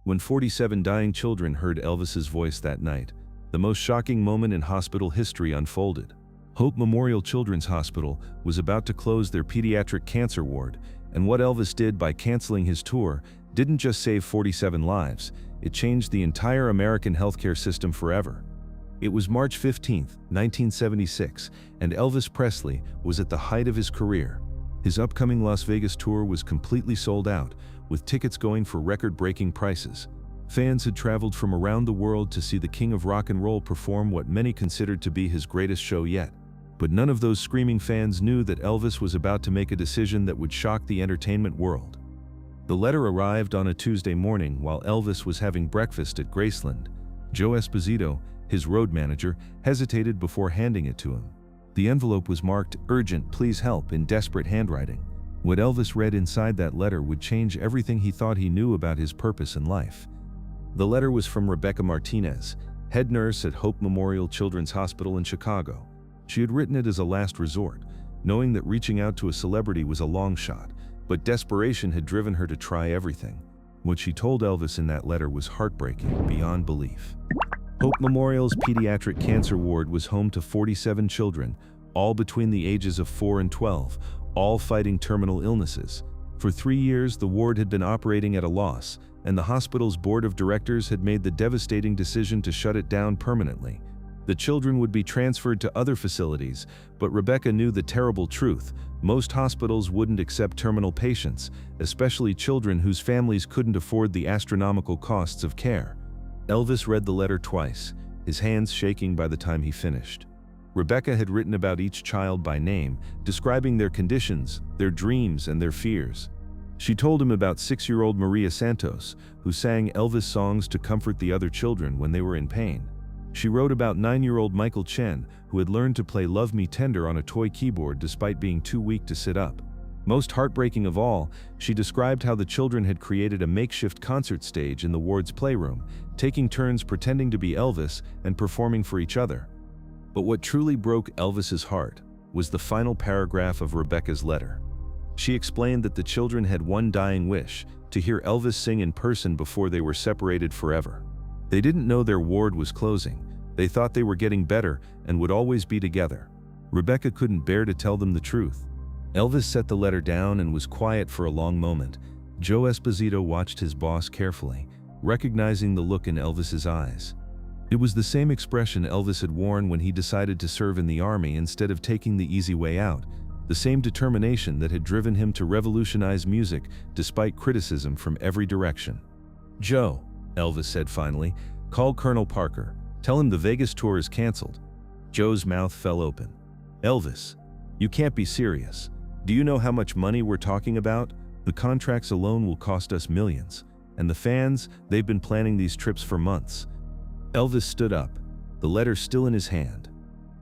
When 47 dying children heard Elvis's voice that night, the most shocking moment in hospital history unfolded. Hope Memorial Children's Hospital was about to close their pediatric cancer ward, and what Elvis did by canceling his tour didn't just save 47 lives, it changed the entire American healthcare system forever. It was March 15, 1976, and Elvis Presley was at the height of his career. His upcoming Las Vegas tour was completely sold out, with tickets going for record-breaking prices. Fans had traveled from around the world to see the king of rock and roll perform what many considered to be his greatest show yet. But none of those screaming fans knew that Elvis was about to make a decision that would shock the entertainment world. The letter arrived on a Tuesday morning while Elvis was having breakfast at Graceland. Joe Esposito, his road manager, hesitated before handing it to him. The envelope was marked "Urgent, please help" in desperate handwriting. What Elvis read inside that letter would change everything he thought he knew about his purpose in life. The letter was from Rebecca Martinez, head nurse at Hope Memorial Children's Hospital in Chicago. She had written it as a last resort, knowing that reaching out to a celebrity was a long shot, but desperation had driven her to try everything. What she told Elvis in that letter was heartbreaking beyond belief. Hope Memorial's pediatric cancer ward was home to 47 children, all between the ages of 4 and 12, all fighting terminal illnesses. For 3 years, the ward had been operating at a loss, and the hospital's board of directors had made the devastating decision to shut it down permanently. The children would be transferred to other facilities, but Rebecca knew the terrible truth: most hospitals wouldn't accept terminal patients, especially children whose families couldn't afford the astronomical costs of care. Elvis read the letter twice, his hands shaking by the time he finished. Rebecca had written about each child by name, describing their conditions, their dreams, and their fears. She told him about 6-year-old Maria Santos, who sang Elvis songs to comfort the other children when they were in pain. She wrote about 9-year-old Michael Chen, who had learned to play Love Me Tender on a toy keyboard despite being too weak to sit up. Most heartbreaking of all, she described how the children had created a makeshift concert stage in the ward's playroom, taking turns pretending to be Elvis and performing for each other. But what truly broke Elvis's heart was the final paragraph of Rebecca's letter. She explained that the children had one dying wish: to hear Elvis sing in person before they were separated forever. They didn't know their ward was closing. They thought they were getting better and would always be together. Rebecca couldn't bear to tell them the truth. Elvis set the letter down and was quiet for a long moment. Joe Esposito watched his boss carefully, recognizing the look in Elvis's eyes. It was the same expression Elvis had worn when he decided to serve in the army instead of taking the easy way out, the same determination that had driven him to revolutionize music despite criticism from every direction. "Joe," Elvis said finally, "call Colonel Parker. Tell him the Vegas tour is canceled." Joe's mouth fell open. "Elvis, you can't be serious. Do you know how much money we're talking about? The contracts alone will cost us millions. And the fans, they've been planning these trips for months." Elvis stood up, the letter still in his hand.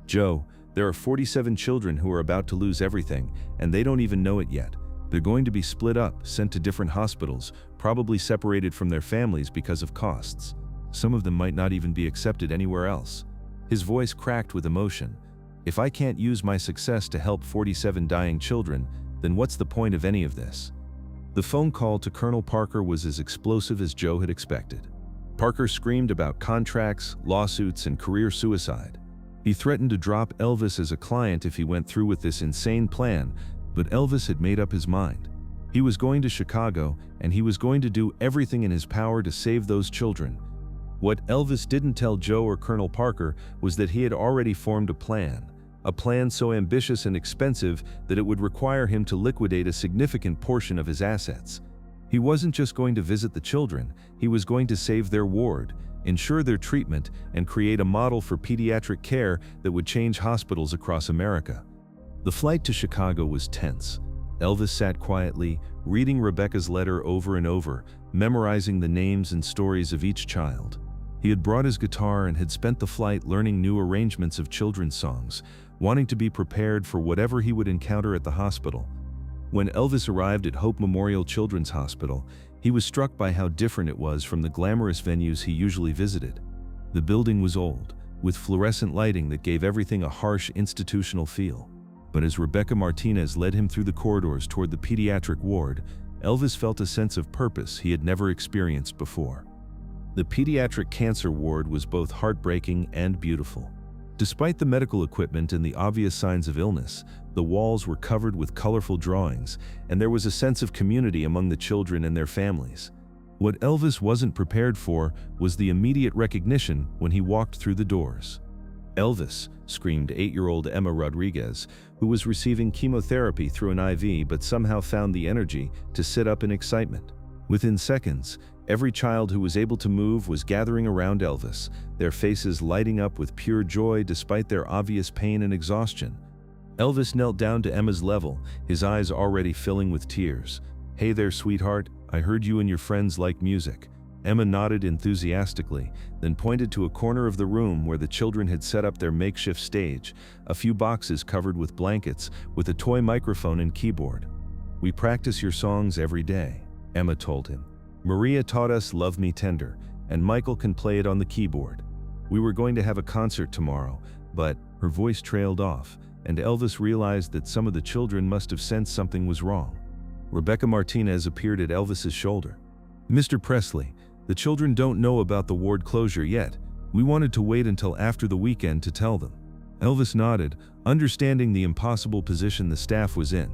"Joe, there are 47 children who are about to lose everything, and they don't even know it yet. They're going to be split up, sent to different hospitals, probably separated from their families because of costs. Some of them might not even be accepted anywhere else." His voice cracked with emotion. "If I can't use my success to help 47 dying children, then what's the point of any of this?" The phone call to Colonel Parker was as explosive as Joe had expected. Parker screamed about contracts, lawsuits, and career suicide. He threatened to drop Elvis as a client if he went through with this insane plan, but Elvis had made up his mind. He was going to Chicago, and he was going to do everything in his power to save those children. What Elvis didn't tell Joe or Colonel Parker was that he had already formed a plan so ambitious and expensive that it would require him to liquidate a significant portion of his assets. He wasn't just going to visit the children, he was going to save their ward, ensure their treatment, and create a model for pediatric care that would change hospitals across America. The flight to Chicago was tense. Elvis sat quietly, reading Rebecca's letter over and over, memorizing the names and stories of each child. He had brought his guitar and had spent the flight learning new arrangements of children's songs, wanting to be prepared for whatever he would encounter at the hospital. When Elvis arrived at Hope Memorial Children's Hospital, he was struck by how different it was from the glamorous venues he usually visited. The building was old, with fluorescent lighting that gave everything a harsh institutional feel. But as Rebecca Martinez led him through the corridors toward the pediatric ward, Elvis felt a sense of purpose he had never experienced before. The pediatric cancer ward was both heartbreaking and beautiful. Despite the medical equipment and the obvious signs of illness, the walls were covered with colorful drawings, and there was a sense of community among the children and their families. What Elvis wasn't prepared for was the immediate recognition when he walked through the doors. "Elvis!" screamed 8-year-old Emma Rodriguez, who was receiving chemotherapy through an IV but somehow found the energy to sit up in excitement. Within seconds, every child who was able to move was gathering around Elvis, their faces lighting up with pure joy despite their obvious pain and exhaustion. Elvis knelt down to Emma's level, his eyes already filling with tears. "Hey there, sweetheart, I heard you and your friends like music." Emma nodded enthusiastically, then pointed to a corner of the room where the children had set up their makeshift stage, a few boxes covered with blankets, with a toy microphone and keyboard. "We practice your songs every day," Emma told him. "Maria taught us Love Me Tender, and Michael can play it on the keyboard. We were going to have a concert tomorrow, but..." Her voice trailed off, and Elvis realized that some of the children must have sensed something was wrong. Rebecca Martinez appeared at Elvis's shoulder. "Mr. Presley, the children don't know about the ward closure yet. We wanted to wait until after the weekend to tell them." Elvis nodded, understanding the impossible position the staff was in.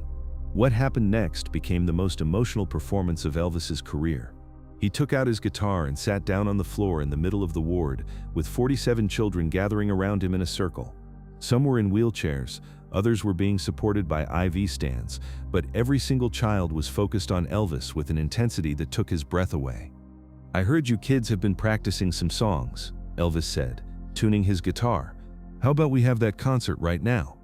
What happened next became the most emotional performance of Elvis's career. He took out his guitar and sat down on the floor in the middle of the ward, with 47 children gathering around him in a circle. Some were in wheelchairs, others were being supported by IV stands, but every single child was focused on Elvis with an intensity that took his breath away. "I heard you kids have been practicing some songs," Elvis said, tuning his guitar. "How about we have that concert right now?"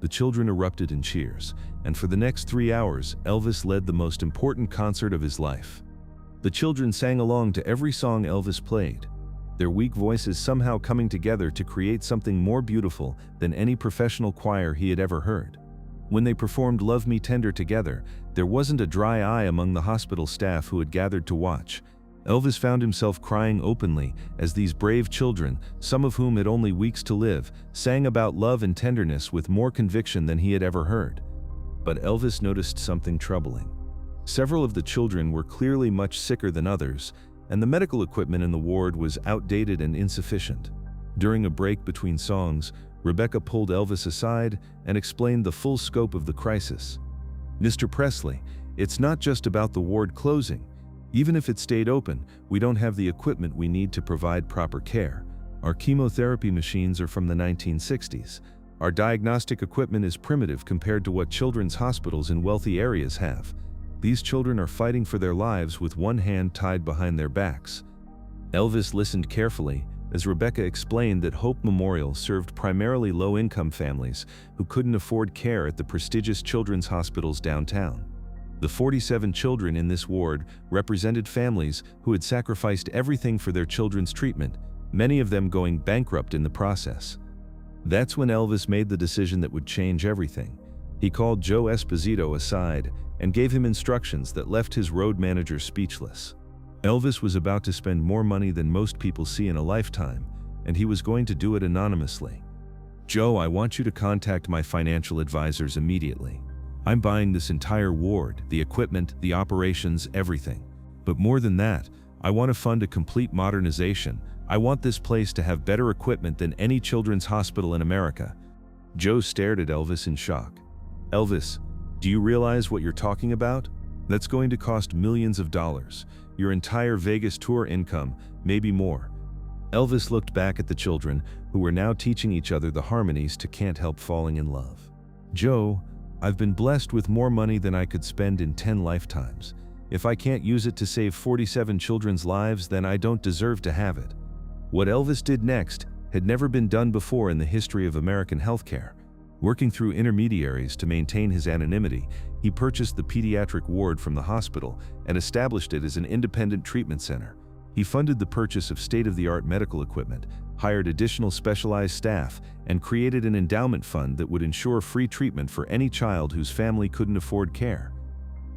The children erupted in cheers, and for the next 3 hours, Elvis led the most important concert of his life. The children sang along to every song Elvis played, their weak voices somehow coming together to create something more beautiful than any professional choir he had ever heard. When they performed Love Me Tender together, there wasn't a dry eye among the hospital staff who had gathered to watch. Elvis found himself crying openly as these brave children, some of whom had only weeks to live, sang about love and tenderness with more conviction than he had ever heard. But Elvis noticed something troubling. Several of the children were clearly much sicker than others, and the medical equipment in the ward was outdated and insufficient. During a break between songs, Rebecca pulled Elvis aside and explained the full scope of the crisis. "Mr. Presley, it's not just about the ward closing. Even if it stayed open, we don't have the equipment we need to provide proper care. Our chemotherapy machines are from the 1960s. Our diagnostic equipment is primitive compared to what children's hospitals in wealthy areas have. These children are fighting for their lives with one hand tied behind their backs." Elvis listened carefully as Rebecca explained that Hope Memorial served primarily low-income families who couldn't afford care at the prestigious children's hospitals downtown. The 47 children in this ward represented families who had sacrificed everything for their children's treatment, many of them going bankrupt in the process. That's when Elvis made the decision that would change everything. He called Joe Esposito aside and gave him instructions that left his road manager speechless. Elvis was about to spend more money than most people see in a lifetime, and he was going to do it anonymously. "Joe, I want you to contact my financial advisors immediately. I'm buying this entire ward, the equipment, the operations, everything. But more than that, I want to fund a complete modernization. I want this place to have better equipment than any children's hospital in America." Joe stared at Elvis in shock. "Elvis, do you realize what you're talking about? That's going to cost millions of dollars, your entire Vegas tour income, maybe more." Elvis looked back at the children, who were now teaching each other the harmonies to Can't Help Falling in Love. "Joe, I've been blessed with more money than I could spend in 10 lifetimes. If I can't use it to save 47 children's lives, then I don't deserve to have it." What Elvis did next had never been done before in the history of American healthcare. Working through intermediaries to maintain his anonymity, he purchased the pediatric ward from the hospital and established it as an independent treatment center. He funded the purchase of state-of-the-art medical equipment, hired additional specialized staff, and created an endowment fund that would ensure free treatment for any child whose family couldn't afford care.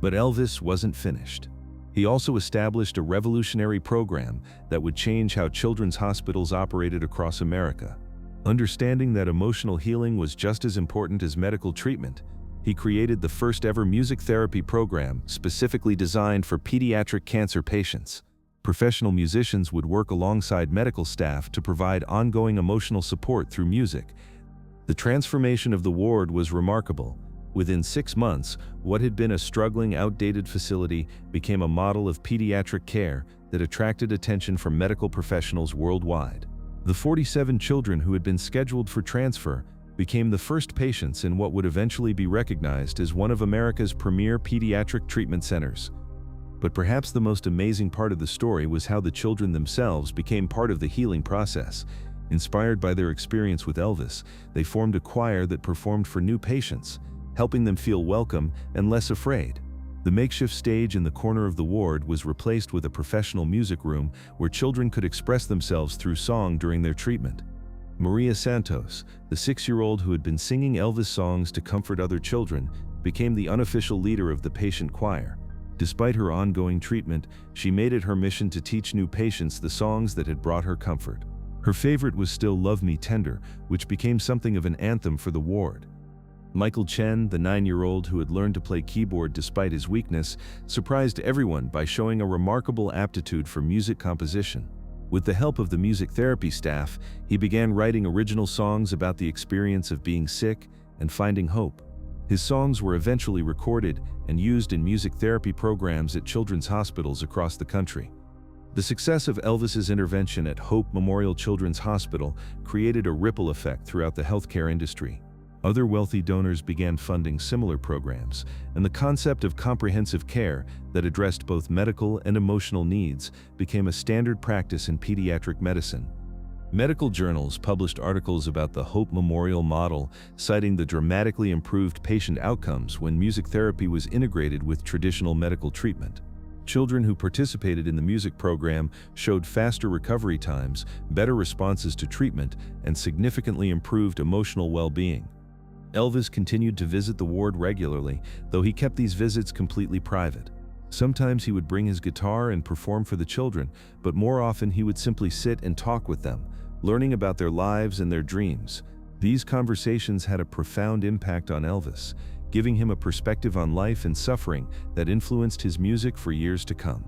But Elvis wasn't finished. He also established a revolutionary program that would change how children's hospitals operated across America. Understanding that emotional healing was just as important as medical treatment, he created the first ever music therapy program specifically designed for pediatric cancer patients. Professional musicians would work alongside medical staff to provide ongoing emotional support through music. The transformation of the ward was remarkable. Within 6 months, what had been a struggling, outdated facility became a model of pediatric care that attracted attention from medical professionals worldwide. The 47 children who had been scheduled for transfer became the first patients in what would eventually be recognized as one of America's premier pediatric treatment centers. But perhaps the most amazing part of the story was how the children themselves became part of the healing process. Inspired by their experience with Elvis, they formed a choir that performed for new patients, helping them feel welcome and less afraid. The makeshift stage in the corner of the ward was replaced with a professional music room where children could express themselves through song during their treatment. Maria Santos, the 6-year-old who had been singing Elvis songs to comfort other children, became the unofficial leader of the patient choir. Despite her ongoing treatment, she made it her mission to teach new patients the songs that had brought her comfort. Her favorite was still Love Me Tender, which became something of an anthem for the ward. Michael Chen, the 9-year-old who had learned to play keyboard despite his weakness, surprised everyone by showing a remarkable aptitude for music composition. With the help of the music therapy staff, he began writing original songs about the experience of being sick and finding hope. His songs were eventually recorded and used in music therapy programs at children's hospitals across the country. The success of Elvis's intervention at Hope Memorial Children's Hospital created a ripple effect throughout the healthcare industry. Other wealthy donors began funding similar programs, and the concept of comprehensive care that addressed both medical and emotional needs became a standard practice in pediatric medicine. Medical journals published articles about the Hope Memorial model, citing the dramatically improved patient outcomes when music therapy was integrated with traditional medical treatment. Children who participated in the music program showed faster recovery times, better responses to treatment, and significantly improved emotional well-being. Elvis continued to visit the ward regularly, though he kept these visits completely private. Sometimes he would bring his guitar and perform for the children, but more often he would simply sit and talk with them, learning about their lives and their dreams. These conversations had a profound impact on Elvis, giving him a perspective on life and suffering that influenced his music for years to come.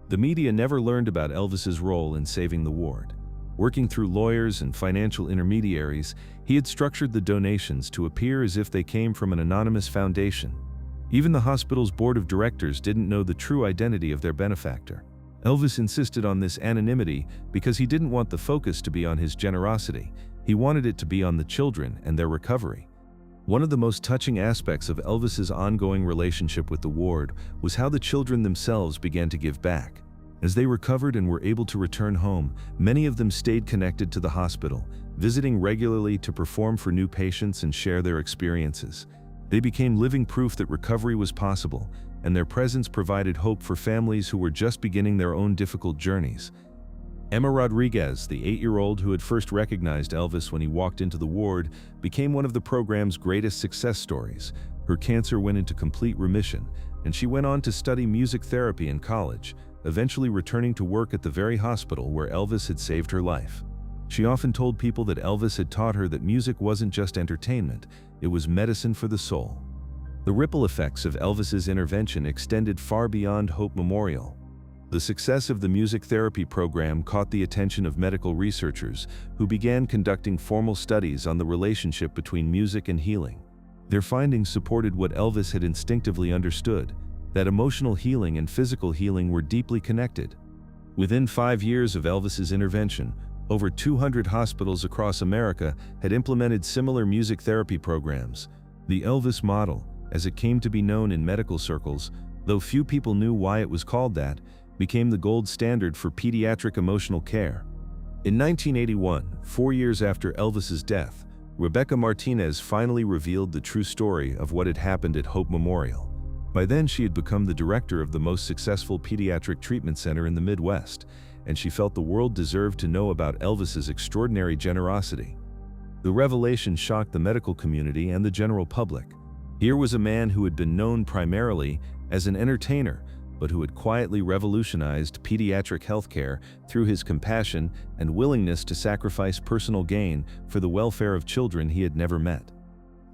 The media never learned about Elvis's role in saving the ward. Working through lawyers and financial intermediaries, he had structured the donations to appear as if they came from an anonymous foundation. Even the hospital's board of directors didn't know the true identity of their benefactor. Elvis insisted on this anonymity because he didn't want the focus to be on his generosity. He wanted it to be on the children and their recovery. One of the most touching aspects of Elvis's ongoing relationship with the ward was how the children themselves began to give back. As they recovered and were able to return home, many of them stayed connected to the hospital, visiting regularly to perform for new patients and share their experiences. They became living proof that recovery was possible, and their presence provided hope for families who were just beginning their own difficult journeys. Emma Rodriguez, the 8-year-old who had first recognized Elvis when he walked into the ward, became one of the program's greatest success stories. Her cancer went into complete remission, and she went on to study music therapy in college, eventually returning to work at the very hospital where Elvis had saved her life. She often told people that Elvis had taught her that music wasn't just entertainment, it was medicine for the soul. The ripple effects of Elvis's intervention extended far beyond Hope Memorial. The success of the music therapy program caught the attention of medical researchers who began conducting formal studies on the relationship between music and healing. Their findings supported what Elvis had instinctively understood, that emotional healing and physical healing were deeply connected. Within 5 years of Elvis's intervention, over 200 hospitals across America had implemented similar music therapy programs. The Elvis model, as it came to be known in medical circles, though few people knew why it was called that, became the gold standard for pediatric emotional care. In 1981, 4 years after Elvis's death, Rebecca Martinez finally revealed the true story of what had happened at Hope Memorial. By then, she had become the director of the most successful pediatric treatment center in the Midwest, and she felt the world deserved to know about Elvis's extraordinary generosity. The revelation shocked the medical community and the general public. Here was a man who had been known primarily as an entertainer, but who had quietly revolutionized pediatric healthcare through his compassion and willingness to sacrifice personal gain for the welfare of children he had never met.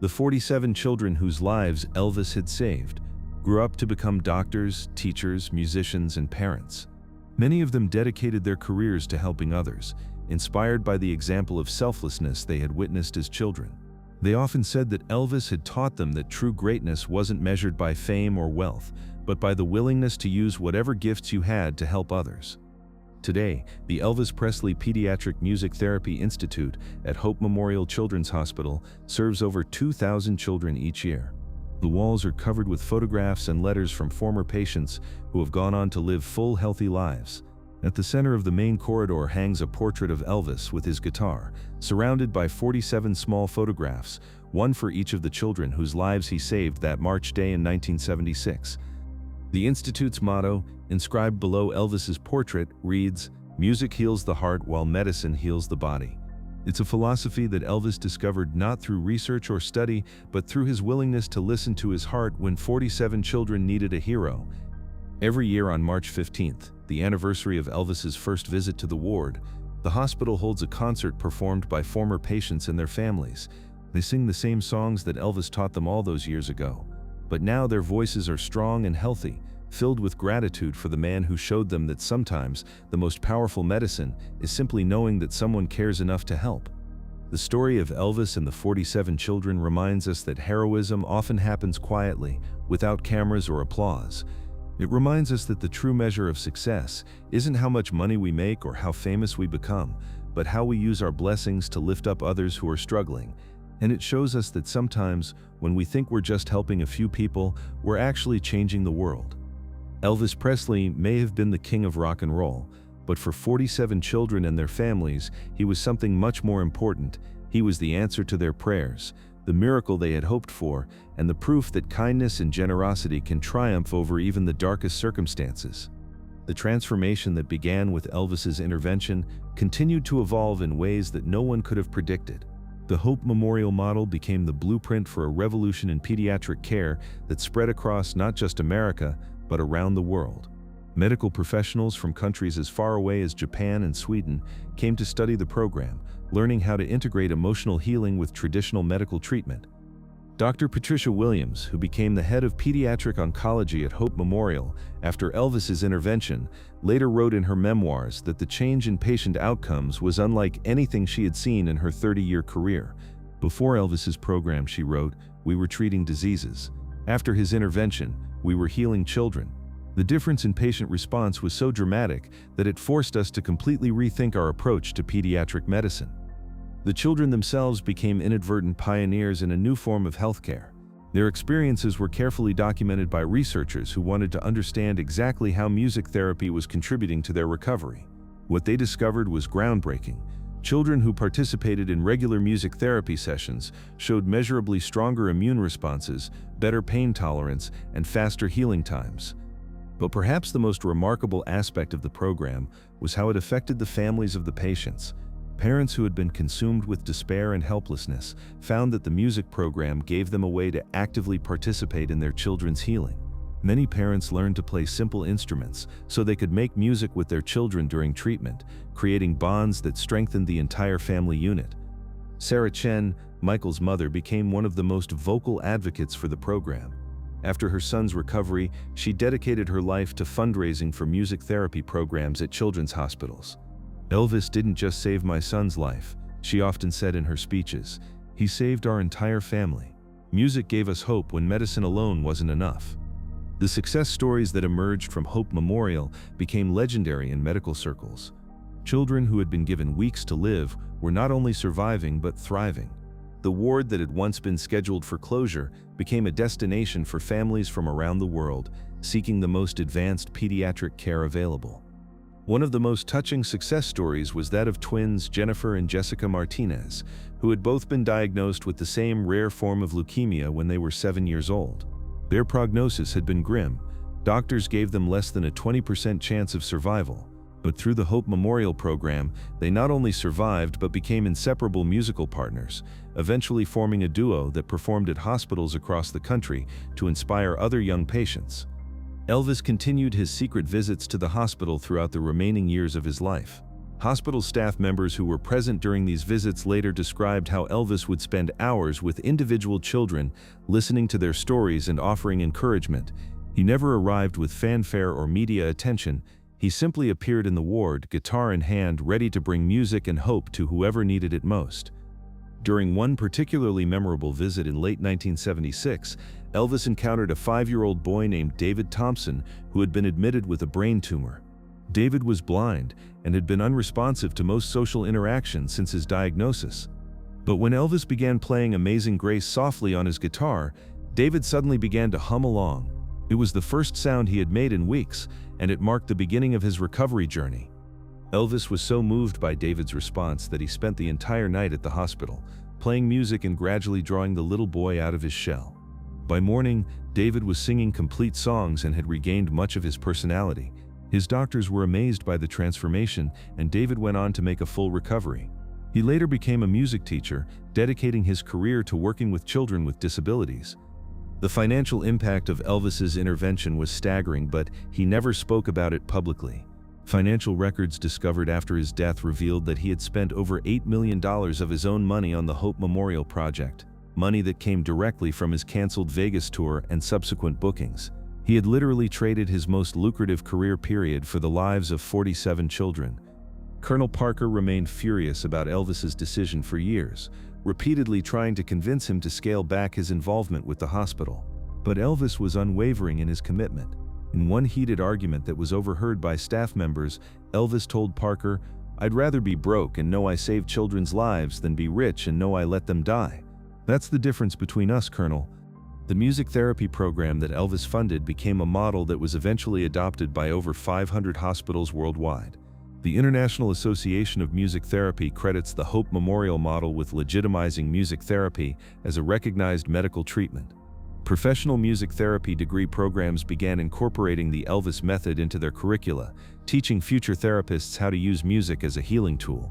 The 47 children whose lives Elvis had saved grew up to become doctors, teachers, musicians, and parents. Many of them dedicated their careers to helping others, inspired by the example of selflessness they had witnessed as children. They often said that Elvis had taught them that true greatness wasn't measured by fame or wealth, but by the willingness to use whatever gifts you had to help others. Today, the Elvis Presley Pediatric Music Therapy Institute at Hope Memorial Children's Hospital serves over 2,000 children each year. The walls are covered with photographs and letters from former patients who have gone on to live full, healthy lives. At the center of the main corridor hangs a portrait of Elvis with his guitar, surrounded by 47 small photographs, one for each of the children whose lives he saved that March day in 1976. The Institute's motto, inscribed below Elvis's portrait, reads, "Music heals the heart while medicine heals the body." It's a philosophy that Elvis discovered not through research or study, but through his willingness to listen to his heart when 47 children needed a hero. Every year on March 15th, the anniversary of Elvis's first visit to the ward, the hospital holds a concert performed by former patients and their families. They sing the same songs that Elvis taught them all those years ago. But now their voices are strong and healthy, filled with gratitude for the man who showed them that sometimes the most powerful medicine is simply knowing that someone cares enough to help. The story of Elvis and the 47 children reminds us that heroism often happens quietly, without cameras or applause. It reminds us that the true measure of success isn't how much money we make or how famous we become, but how we use our blessings to lift up others who are struggling. And it shows us that sometimes, when we think we're just helping a few people, we're actually changing the world. Elvis Presley may have been the king of rock and roll, but for 47 children and their families, he was something much more important. He was the answer to their prayers, the miracle they had hoped for, and the proof that kindness and generosity can triumph over even the darkest circumstances. The transformation that began with Elvis's intervention continued to evolve in ways that no one could have predicted. The Hope Memorial model became the blueprint for a revolution in pediatric care that spread across not just America, but around the world. Medical professionals from countries as far away as Japan and Sweden came to study the program, learning how to integrate emotional healing with traditional medical treatment. Dr. Patricia Williams, who became the head of pediatric oncology at Hope Memorial after Elvis's intervention, later wrote in her memoirs that the change in patient outcomes was unlike anything she had seen in her 30-year career. Before Elvis's program, she wrote, "We were treating diseases. After his intervention, we were healing children." The difference in patient response was so dramatic that it forced us to completely rethink our approach to pediatric medicine. The children themselves became inadvertent pioneers in a new form of healthcare. Their experiences were carefully documented by researchers who wanted to understand exactly how music therapy was contributing to their recovery. What they discovered was groundbreaking. Children who participated in regular music therapy sessions showed measurably stronger immune responses, better pain tolerance, and faster healing times. But perhaps the most remarkable aspect of the program was how it affected the families of the patients. Parents who had been consumed with despair and helplessness found that the music program gave them a way to actively participate in their children's healing. Many parents learned to play simple instruments so they could make music with their children during treatment, creating bonds that strengthened the entire family unit. Sarah Chen, Michael's mother, became one of the most vocal advocates for the program. After her son's recovery, she dedicated her life to fundraising for music therapy programs at children's hospitals. "Elvis didn't just save my son's life," she often said in her speeches. "He saved our entire family. Music gave us hope when medicine alone wasn't enough." The success stories that emerged from Hope Memorial became legendary in medical circles. Children who had been given weeks to live were not only surviving but thriving. The ward that had once been scheduled for closure became a destination for families from around the world, seeking the most advanced pediatric care available. One of the most touching success stories was that of twins Jennifer and Jessica Martinez, who had both been diagnosed with the same rare form of leukemia when they were 7 years old. Their prognosis had been grim. Doctors gave them less than a 20% chance of survival. But through the Hope Memorial program, they not only survived but became inseparable musical partners, eventually forming a duo that performed at hospitals across the country to inspire other young patients. Elvis continued his secret visits to the hospital throughout the remaining years of his life. Hospital staff members who were present during these visits later described how Elvis would spend hours with individual children, listening to their stories and offering encouragement. He never arrived with fanfare or media attention. He simply appeared in the ward, guitar in hand, ready to bring music and hope to whoever needed it most. During one particularly memorable visit in late 1976, Elvis encountered a 5-year-old boy named David Thompson who had been admitted with a brain tumor. David was blind and had been unresponsive to most social interactions since his diagnosis. But when Elvis began playing Amazing Grace softly on his guitar, David suddenly began to hum along. It was the first sound he had made in weeks, and it marked the beginning of his recovery journey. Elvis was so moved by David's response that he spent the entire night at the hospital, playing music and gradually drawing the little boy out of his shell. By morning, David was singing complete songs and had regained much of his personality. His doctors were amazed by the transformation, and David went on to make a full recovery. He later became a music teacher, dedicating his career to working with children with disabilities. The financial impact of Elvis's intervention was staggering, but he never spoke about it publicly. Financial records discovered after his death revealed that he had spent over $8 million of his own money on the Hope Memorial project, money that came directly from his canceled Vegas tour and subsequent bookings. He had literally traded his most lucrative career period for the lives of 47 children. Colonel Parker remained furious about Elvis's decision for years, repeatedly trying to convince him to scale back his involvement with the hospital. But Elvis was unwavering in his commitment. In one heated argument that was overheard by staff members, Elvis told Parker, "I'd rather be broke and know I saved children's lives than be rich and know I let them die. That's the difference between us, Colonel." The music therapy program that Elvis funded became a model that was eventually adopted by over 500 hospitals worldwide. The International Association of Music Therapy credits the Hope Memorial model with legitimizing music therapy as a recognized medical treatment. Professional music therapy degree programs began incorporating the Elvis method into their curricula, teaching future therapists how to use music as a healing tool.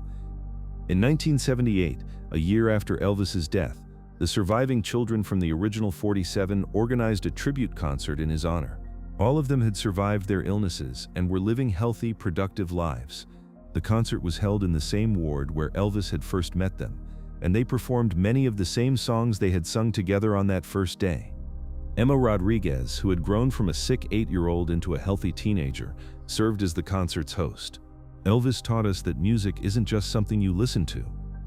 In 1978, a year after Elvis's death, the surviving children from the original 47 organized a tribute concert in his honor. All of them had survived their illnesses and were living healthy, productive lives. The concert was held in the same ward where Elvis had first met them, and they performed many of the same songs they had sung together on that first day. Emma Rodriguez, who had grown from a sick 8-year-old into a healthy teenager, served as the concert's host. "Elvis taught us that music isn't just something you listen to,"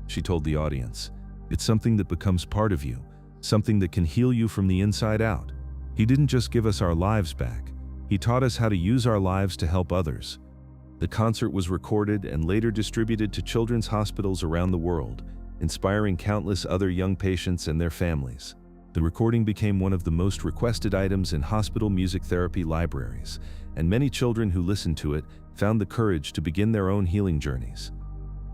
she told the audience. "It's something that becomes part of you, something that can heal you from the inside out. He didn't just give us our lives back. He taught us how to use our lives to help others." The concert was recorded and later distributed to children's hospitals around the world, inspiring countless other young patients and their families. The recording became one of the most requested items in hospital music therapy libraries, and many children who listened to it found the courage to begin their own healing journeys.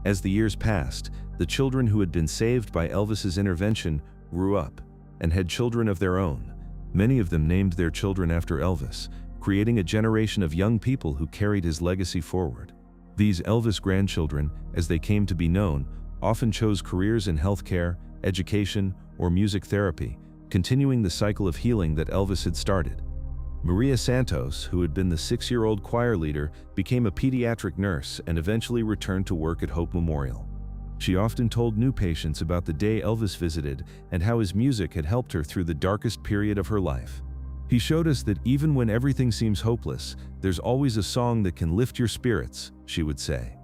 As the years passed, the children who had been saved by Elvis's intervention grew up and had children of their own. Many of them named their children after Elvis, creating a generation of young people who carried his legacy forward. These Elvis grandchildren, as they came to be known, often chose careers in healthcare, education, or music therapy, continuing the cycle of healing that Elvis had started. Maria Santos, who had been the 6-year-old choir leader, became a pediatric nurse and eventually returned to work at Hope Memorial. She often told new patients about the day Elvis visited and how his music had helped her through the darkest period of her life. "He showed us that even when everything seems hopeless, there's always a song that can lift your spirits," she would say.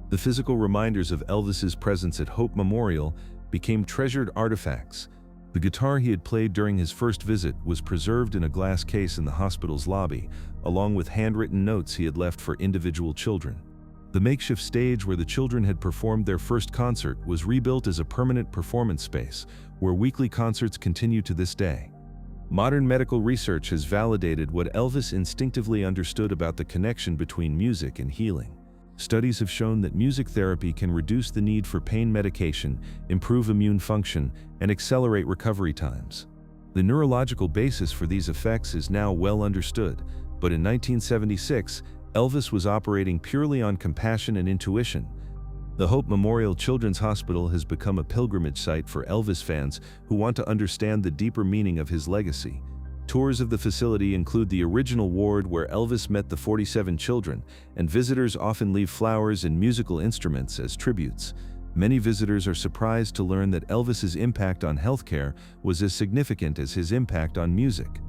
The physical reminders of Elvis's presence at Hope Memorial became treasured artifacts. The guitar he had played during his first visit was preserved in a glass case in the hospital's lobby, along with handwritten notes he had left for individual children. The makeshift stage where the children had performed their first concert was rebuilt as a permanent performance space, where weekly concerts continue to this day. Modern medical research has validated what Elvis instinctively understood about the connection between music and healing. Studies have shown that music therapy can reduce the need for pain medication, improve immune function, and accelerate recovery times. The neurological basis for these effects is now well understood, but in 1976, Elvis was operating purely on compassion and intuition. The Hope Memorial Children's Hospital has become a pilgrimage site for Elvis fans who want to understand the deeper meaning of his legacy. Tours of the facility include the original ward where Elvis met the 47 children, and visitors often leave flowers and musical instruments as tributes. Many visitors are surprised to learn that Elvis's impact on healthcare was as significant as his impact on music.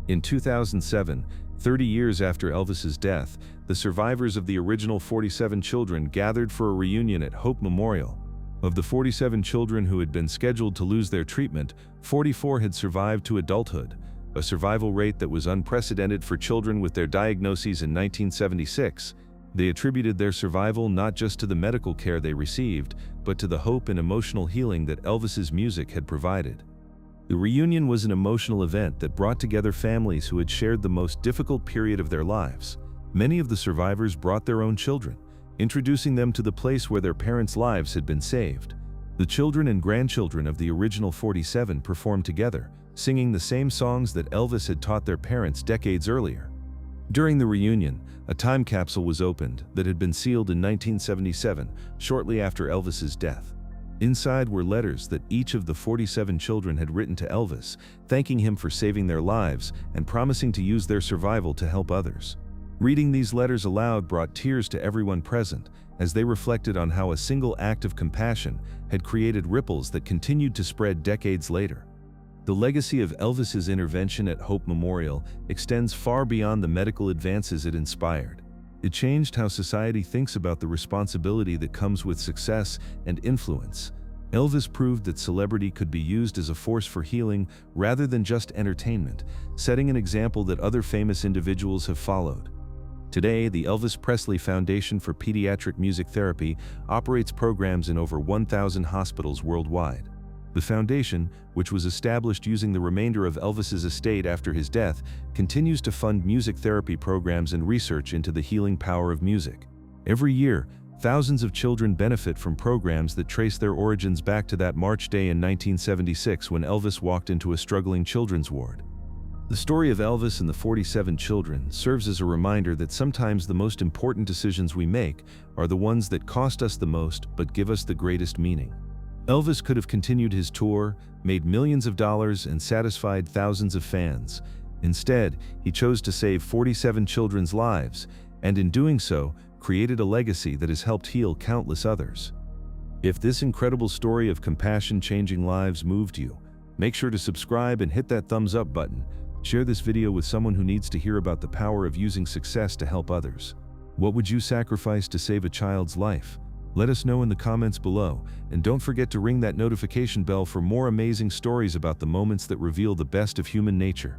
In 2007, 30 years after Elvis's death, the survivors of the original 47 children gathered for a reunion at Hope Memorial. Of the 47 children who had been scheduled to lose their treatment, 44 had survived to adulthood, a survival rate that was unprecedented for children with their diagnoses in 1976. They attributed their survival not just to the medical care they received, but to the hope and emotional healing that Elvis's music had provided. The reunion was an emotional event that brought together families who had shared the most difficult period of their lives. Many of the survivors brought their own children, introducing them to the place where their parents' lives had been saved. The children and grandchildren of the original 47 performed together, singing the same songs that Elvis had taught their parents decades earlier. During the reunion, a time capsule was opened that had been sealed in 1977, shortly after Elvis's death. Inside were letters that each of the 47 children had written to Elvis, thanking him for saving their lives and promising to use their survival to help others. Reading these letters aloud brought tears to everyone present, as they reflected on how a single act of compassion had created ripples that continued to spread decades later. The legacy of Elvis's intervention at Hope Memorial extends far beyond the medical advances it inspired. It changed how society thinks about the responsibility that comes with success and influence. Elvis proved that celebrity could be used as a force for healing rather than just entertainment, setting an example that other famous individuals have followed. Today, the Elvis Presley Foundation for Pediatric Music Therapy operates programs in over 1,000 hospitals worldwide. The foundation, which was established using the remainder of Elvis's estate after his death, continues to fund music therapy programs and research into the healing power of music. Every year, thousands of children benefit from programs that trace their origins back to that March day in 1976 when Elvis walked into a struggling children's ward. The story of Elvis and the 47 children serves as a reminder that sometimes the most important decisions we make are the ones that cost us the most but give us the greatest meaning. Elvis could have continued his tour, made millions of dollars, and satisfied thousands of fans. Instead, he chose to save 47 children's lives, and in doing so, created a legacy that has helped heal countless others. If this incredible story of compassion changing lives moved you, make sure to subscribe and hit that thumbs up button. Share this video with someone who needs to hear about the power of using success to help others. What would you sacrifice to save a child's life? Let us know in the comments below, and don't forget to ring that notification bell for more amazing stories about the moments that reveal the best of human nature.